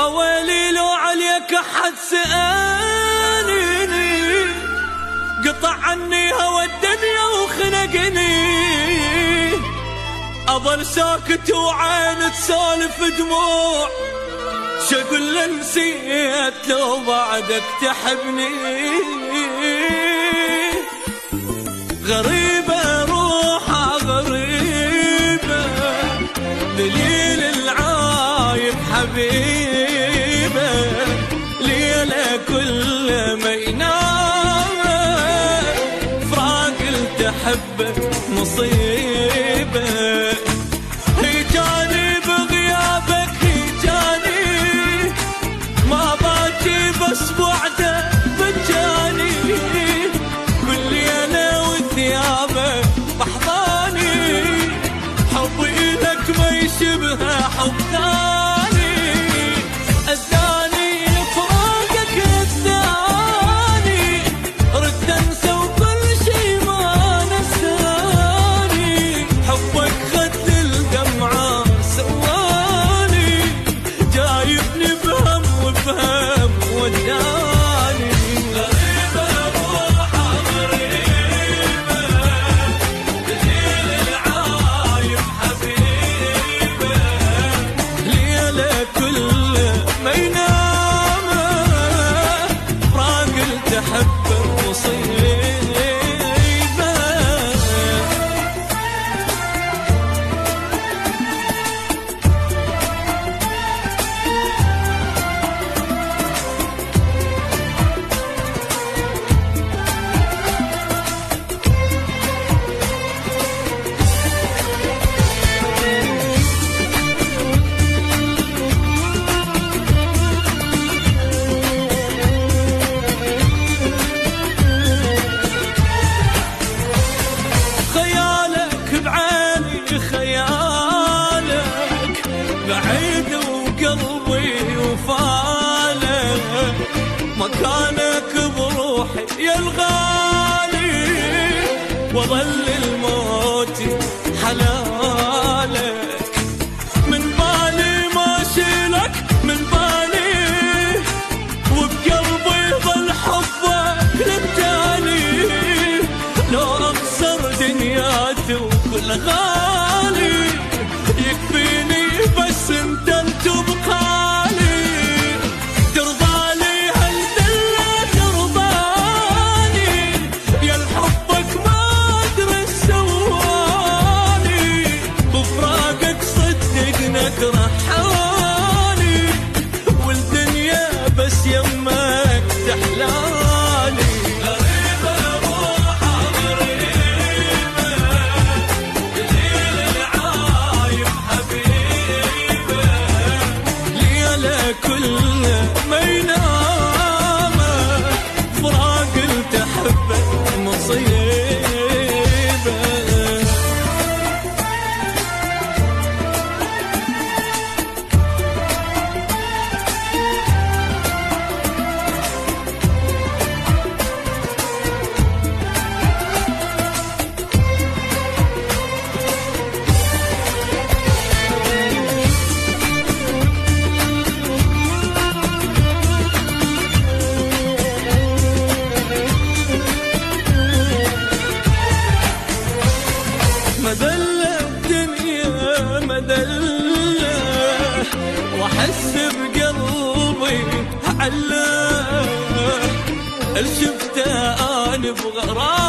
اويلي لو عليك احد سألني، قطع عني هوى الدنيا وخنقني، اظل ساكت وعين تسالف دموع، شقول له نسيت لو بعدك تحبني. غريبة روحها غريبة، دليل العايب حبيبة، ليلة كل ما ينام فراق التحبه مصيبة. هيجاني بغيابك هيجاني، ما باتي بس بعده مجاني، كل ليلة وثيابك بحضاني، حبي لك ما يشبه حب ثاني، أذاني فراقك أذاني، رد أنسى وكل شي ما نساني، حبك خد الدمعة سواني، جايبني بهم وبهم وداني. غريبة روحها غريبة، دليل العايب حبيبة، ليلة كل ما ينام فراق التحبه مصيبة. خيالك بعيني خيالك، بعيد وقلبي وفالك، مكانك بروحي يا الغالي، وظل الموت حلالك، من بالي ما شيلك من بالي، وبقلبي ظل حبك لبجاني، لو اخسر دنياتي وكل غالي، يكفيني بس انت تبقالي، ترضالي هالدنيا ترضاني، يا الحبك ما ادري سواني، بفراقك صدق نكرحاني، والدنيا بس يمك تحلالي. غريبة روحها غريبة، دليل العايب حبيبة، ليلة كل ما ينام فراق التحبه مصيبة. مدلة الدنيا مدلة، واحس بقلبي علة، اللي شفته انا بغرام